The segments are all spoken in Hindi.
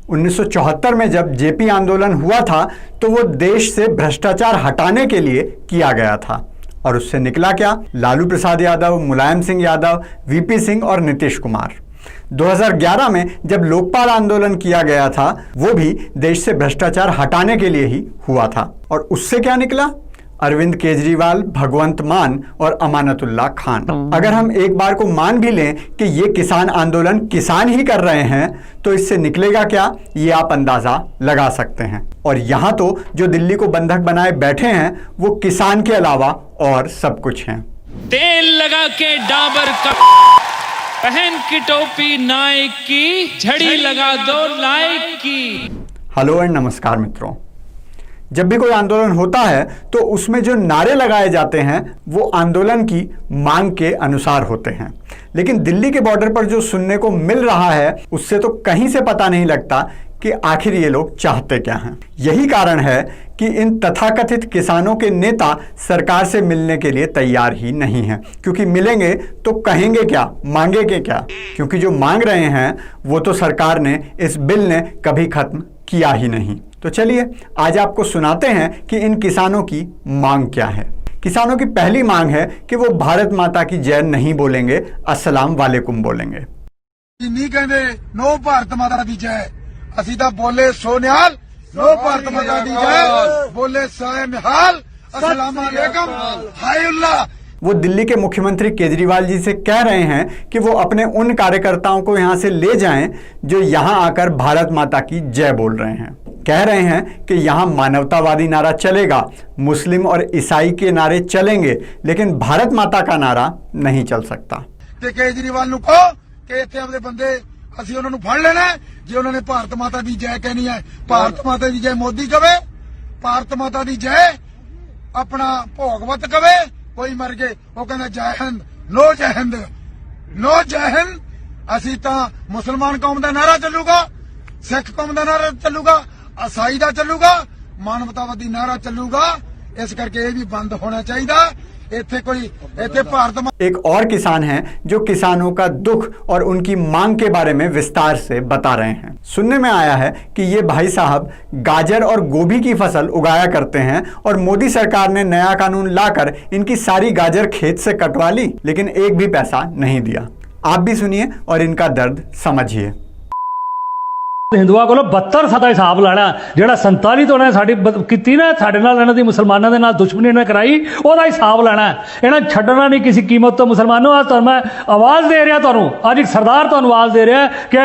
1974 में जब जेपी आंदोलन हुआ था तो वो देश से भ्रष्टाचार हटाने के लिए किया गया था। और उससे निकला क्या? लालू प्रसाद यादव, मुलायम सिंह यादव, वीपी सिंह और नीतीश कुमार। 2011 में जब लोकपाल आंदोलन किया गया था वो भी देश से भ्रष्टाचार हटाने के लिए ही हुआ था। और उससे क्या निकला? अरविंद केजरीवाल, भगवंत मान और अमानतुल्लाह खान। अगर हम एक बार को मान भी लें कि ये किसान आंदोलन किसान ही कर रहे हैं तो इससे निकलेगा क्या, ये आप अंदाजा लगा सकते हैं। और यहाँ तो जो दिल्ली को बंधक बनाए बैठे हैं वो किसान के अलावा और सब कुछ हैं। तेल लगा के डाबर का, पहन की टोपी नाइक की, झड़ी लगा दो लाइक की। हेलो एंड नमस्कार मित्रों। जब भी कोई आंदोलन होता है तो उसमें जो नारे लगाए जाते हैं वो आंदोलन की मांग के अनुसार होते हैं, लेकिन दिल्ली के बॉर्डर पर जो सुनने को मिल रहा है उससे तो कहीं से पता नहीं लगता कि आखिर ये लोग चाहते क्या हैं। यही कारण है कि इन तथाकथित किसानों के नेता सरकार से मिलने के लिए तैयार ही नहीं हैं, क्योंकि मिलेंगे तो कहेंगे क्या, मांगेंगे क्या? क्योंकि जो मांग रहे हैं वो तो सरकार ने, इस बिल ने कभी खत्म किया ही नहीं। तो चलिए आज आपको सुनाते हैं कि इन किसानों की मांग क्या है। किसानों की पहली मांग है कि वो भारत माता की जय नहीं बोलेंगे, अस्सलाम वालेकुम बोलेंगे। नहीं कहते नो भारत माता दी जय, असी तो बोले सोनिहाल, नो भारत माता दी जय, बोले साय निहाल, अस्सलाम वालेकुम, हाय अल्लाह। वो दिल्ली के मुख्यमंत्री केजरीवाल जी से कह रहे हैं कि वो अपने उन कार्यकर्ताओं को यहां से ले जाएं जो यहां आकर भारत माता की जय बोल रहे हैं। कह रहे हैं कि यहां मानवतावादी नारा चलेगा, मुस्लिम और ईसाई के नारे चलेंगे, लेकिन भारत माता का नारा नहीं चल सकता। केजरीवाल ਨੂੰ ਕਹੋ ਕਿ ਇੱਥੇ ਆਪਣੇ ਬੰਦੇ ਅਸੀਂ ਉਹਨਾਂ ਨੂੰ ਫੜ ਲੈਣਾ, ਜੇ ਉਹਨਾਂ ਨੇ ਭਾਰਤ ਮਾਤਾ ਦੀ ਜੈ ਕਹਿਣੀ ਹੈ ਭਾਰਤ ਮਾਤਾ ਦੀ ਜੈ ਮੋਦੀ ਕਵੇ, ਭਾਰਤ ਮਾਤਾ ਦੀ ਜੈ ਆਪਣਾ ਭੋਗਵਤ ਕਵੇ, ਕੋਈ ਮਰ ਗਏ ਉਹ ਕਹਿੰਦਾ ਜੈ ਹਿੰਦ, ਨੋ ਜੈ ਹਿੰਦ, ਨੋ ਜੈ ਹਿੰਦ। ਅਸੀਂ ਤਾਂ ਮੁਸਲਮਾਨ ਕੌਮ ਦਾ ਨਾਰਾ ਚੱਲੂਗਾ, ਸਿੱਖ ਕੌਮ ਦਾ ਨਾਰਾ ਚੱਲੂਗਾ, ईसाई का चलूगा, मानवतावादी नारा चलूगा। इस करके ये भी बंद होना चाहिए। इत्थे कोई इत्थे भारत। एक और किसान हैं जो किसानों का दुख और उनकी मांग के बारे में विस्तार से बता रहे हैं। सुनने में आया है कि ये भाई साहब गाजर और गोभी की फसल उगाया करते हैं और मोदी सरकार ने नया कानून लाकर इनकी सारी गाजर खेत से कटवा ली, लेकिन एक भी पैसा नहीं दिया। आप भी सुनिए और इनका दर्द समझिए। हिंदुओं को 72 फता हिसाब लाना, ਜਿਹੜਾ 47 ਤੋਂ ਨੇ ਸਾਡੀ ਕੀਤੀ ਨਾ, ਸਾਡੇ ਨਾਲ ਇਹਨਾਂ ਦੀ ਮੁਸਲਮਾਨਾਂ ਦੇ ਨਾਲ ਦੁਸ਼ਮਣੀ ਨੇ ਕਰਾਈ, ਉਹਦਾ ਹਿਸਾਬ ਲੈਣਾ। ਇਹਨਾਂ ਛੱਡਣਾ ਨਹੀਂ ਕਿਸੇ ਕੀਮਤ ਤੋਂ ਮੁਸਲਮਾਨों। आज ਤੁਹਾਨੂੰ ਮੈਂ ਆਵਾਜ਼ ਦੇ ਰਿਹਾ, ਤੁਹਾਨੂੰ ਅੱਜ ਇੱਕ ਸਰਦਾਰ ਤੁਹਾਨੂੰ ਆਵਾਜ਼ ਦੇ ਰਿਹਾ ਕਿ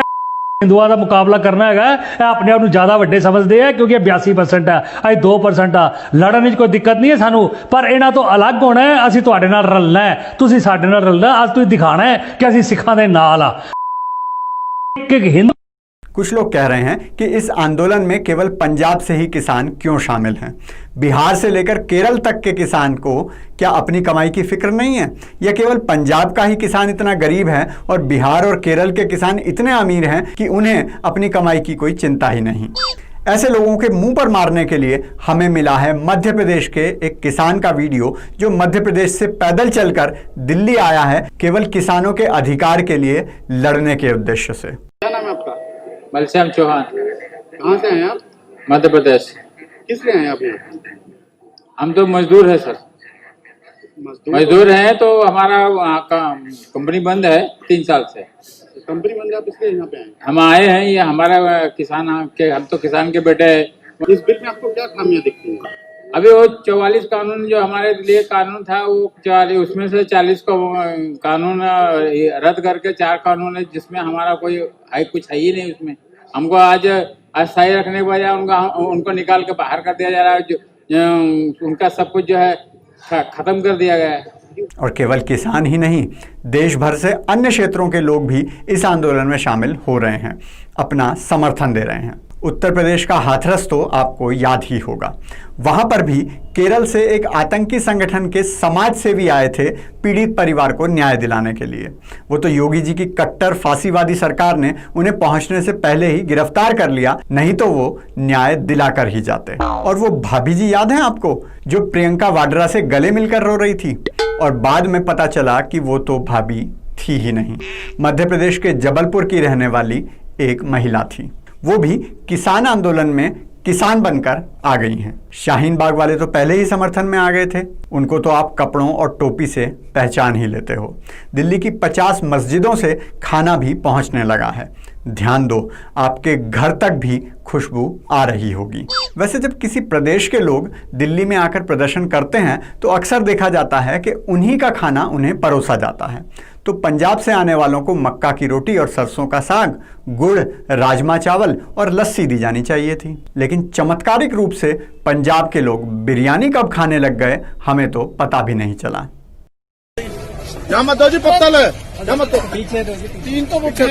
ਹਿੰਦੂਆਂ ਦਾ ਮੁਕਾਬਲਾ ਕਰਨਾ ਹੈਗਾ। ਇਹ ਆਪਣੇ ਆਪ ਨੂੰ ਜ਼ਿਆਦਾ ਵੱਡੇ ਸਮਝਦੇ ਆ ਕਿਉਂਕਿ 82% ਹੈ, ਅੱਜ 2% ਆ। ਲੜਨ ਵਿੱਚ ਕੋਈ ਦਿੱਕਤ ਨਹੀਂ ਹੈ ਸਾਨੂੰ, ਪਰ ਇਹਨਾਂ ਤੋਂ ਅਲੱਗ ਹੋਣਾ ਹੈ। ਅਸੀਂ ਤੁਹਾਡੇ ਨਾਲ ਰਲਣਾ ਹੈ, ਤੁਸੀਂ ਸਾਡੇ ਨਾਲ ਰਲਣਾ। ਅੱਜ ਤੁਸੀਂ ਦਿਖਾਣਾ ਹੈ ਕਿ ਅਸੀਂ ਸਿੱਖਾਂ ਦੇ ਨਾਲ ਆ। ਇੱਕ ਹਿੰਦੂ। कुछ लोग कह रहे हैं कि इस आंदोलन में केवल पंजाब से ही किसान क्यों शामिल हैं? बिहार से लेकर केरल तक के किसान को क्या अपनी कमाई की फिक्र नहीं है? या केवल पंजाब का ही किसान इतना गरीब है और बिहार और केरल के किसान इतने अमीर हैं कि उन्हें अपनी कमाई की कोई चिंता ही नहीं? ऐसे लोगों के मुंह पर मारने के लिए हमें मिला है मध्य प्रदेश के एक किसान का वीडियो, जो मध्य प्रदेश से पैदल चलकर दिल्ली आया है केवल किसानों के अधिकार के लिए लड़ने के उद्देश्य से। क्या नाम है आपका? मलश्याम चौहान। कहाँ से हैं आप? मध्य प्रदेश। किस लिए हैं आप यहाँ? हम तो मजदूर है सर, मजदूर हैं। तो हमारा वहाँ का कंपनी बंद है 3 साल से। कंपनी बंद है, आप इसलिए यहाँ पे आए? हम आए हैं, ये हमारा किसान के, हम तो किसान के बेटे हैं। इस बिल में आपको क्या खामियां दिखती हैं? अभी वो 44 कानून जो हमारे लिए कानून था, वो 40 उसमें से 40 को कानून रद्द करके 4 कानून है जिसमें हमारा कोई कुछ है ही नहीं। उसमें हमको आज अस्थायी रखने के बजाय उनको निकाल के बाहर कर दिया जा रहा है। जो उनका सब कुछ जो है खत्म कर दिया गया है। और केवल किसान ही नहीं, देश भर से अन्य क्षेत्रों के लोग भी इस आंदोलन में शामिल हो रहे हैं, अपना समर्थन दे रहे हैं। उत्तर प्रदेश का हाथरस तो आपको याद ही होगा। वहां पर भी केरल से एक आतंकी संगठन के समाज सेवी आए थे पीड़ित परिवार को न्याय दिलाने के लिए। वो तो योगी जी की कट्टर फांसीवादी सरकार ने उन्हें पहुंचने से पहले ही गिरफ्तार कर लिया, नहीं तो वो न्याय दिलाकर ही जाते। और वो भाभी जी याद हैं आपको, जो प्रियंका वाड्रा से गले मिलकर रो रही थी और बाद में पता चला कि वो तो भाभी थी ही नहीं, मध्य प्रदेश के जबलपुर की रहने वाली एक महिला थी। वो भी किसान आंदोलन में किसान बनकर आ गई हैं। शाहीन बाग वाले तो पहले ही समर्थन में आ गए थे, उनको तो आप कपड़ों और टोपी से पहचान ही लेते हो। दिल्ली की 50 मस्जिदों से खाना भी पहुंचने लगा है। ध्यान दो, आपके घर तक भी खुशबू आ रही होगी। वैसे जब किसी प्रदेश के लोग दिल्ली में आकर प्रदर्शन करते हैं तो अक्सर देखा जाता है कि उन्हीं का खाना उन्हें परोसा जाता है। तो पंजाब से आने वालों को मक्का की रोटी और सरसों का साग, गुड़, राजमा चावल और लस्सी दी जानी चाहिए थी। लेकिन चमत्कारिक रूप से पंजाब के लोग बिरयानी कब खाने लग गए, हमें तो पता भी नहीं चला। मत दो जी पत्तल, मत दो। पीछे दो, 3 तो उठे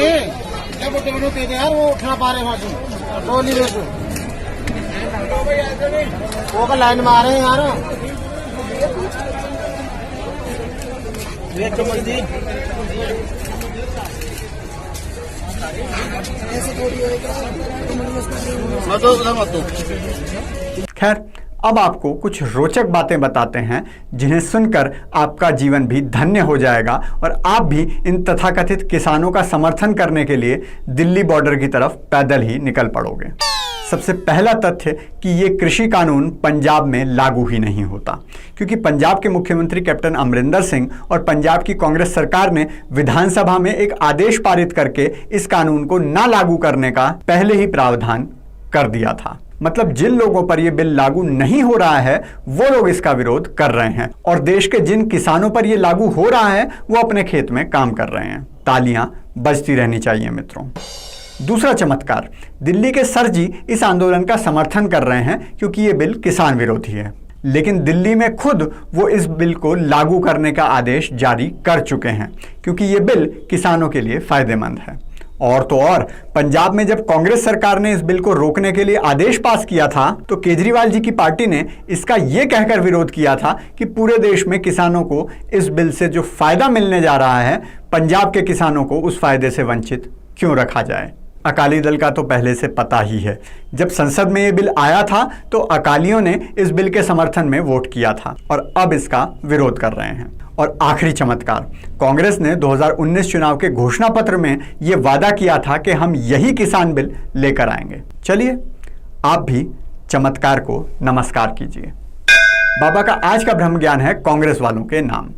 जब दोनों के यार वो उठना पा रहे वहां तो नहीं देखो वो का लाइन मारे हैं यार। मत दो। खैर, अब आपको कुछ रोचक बातें बताते हैं जिन्हें सुनकर आपका जीवन भी धन्य हो जाएगा और आप भी इन तथाकथित किसानों का समर्थन करने के लिए दिल्ली बॉर्डर की तरफ पैदल ही निकल पड़ोगे। सबसे पहला तथ्य कि ये कृषि कानून पंजाब में लागू ही नहीं होता, क्योंकि पंजाब के मुख्यमंत्री कैप्टन अमरिंदर सिंह और पंजाब की कांग्रेस सरकार ने विधानसभा में एक आदेश पारित करके इस कानून को ना लागू करने का पहले ही प्रावधान कर दिया था। मतलब जिन लोगों पर यह बिल लागू नहीं हो रहा है वो लोग इसका विरोध कर रहे हैं और देश के जिन किसानों पर यह लागू हो रहा है वो अपने खेत में काम कर रहे हैं। तालियां बजती रहनी चाहिए मित्रों। दूसरा चमत्कार, दिल्ली के सर जी इस आंदोलन का समर्थन कर रहे हैं क्योंकि ये बिल किसान विरोधी है, लेकिन दिल्ली में खुद वो इस बिल को लागू करने का आदेश जारी कर चुके हैं क्योंकि ये बिल किसानों के लिए फायदेमंद है। और तो और पंजाब में जब कांग्रेस सरकार ने इस बिल को रोकने के लिए आदेश पास किया था तो केजरीवाल जी की पार्टी ने इसका यह कहकर विरोध किया था कि पूरे देश में किसानों को इस बिल से जो फायदा मिलने जा रहा है, पंजाब के किसानों को उस फायदे से वंचित क्यों रखा जाए। अकाली दल का तो पहले से पता ही है, जब संसद में यह बिल आया था तो अकालियों ने इस बिल के समर्थन में वोट किया था और अब इसका विरोध कर रहे हैं। और आखिरी चमत्कार, कांग्रेस ने 2019 चुनाव के घोषणा पत्र में यह वादा किया था कि हम यही किसान बिल लेकर आएंगे। चलिए आप भी चमत्कार को नमस्कार कीजिए। बाबा का आज का ब्रह्म ज्ञान है कांग्रेस वालों के नाम।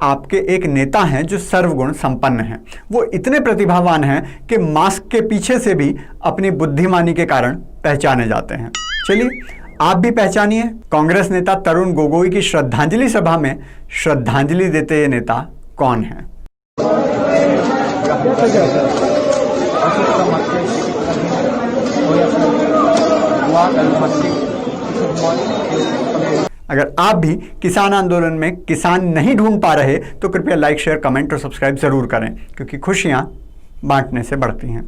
आपके एक नेता हैं जो सर्वगुण संपन्न हैं। वो इतने प्रतिभावान हैं कि मास्क के पीछे से भी अपनी बुद्धिमानी के कारण पहचाने जाते हैं। चलिए आप भी पहचानिए कांग्रेस नेता तरुण गोगोई की श्रद्धांजलि सभा में श्रद्धांजलि देते ये नेता कौन है। अगर आप भी किसान आंदोलन में किसान नहीं ढूंढ पा रहे तो कृपया लाइक, शेयर, कमेंट और सब्सक्राइब जरूर करें, क्योंकि खुशियां बांटने से बढ़ती हैं।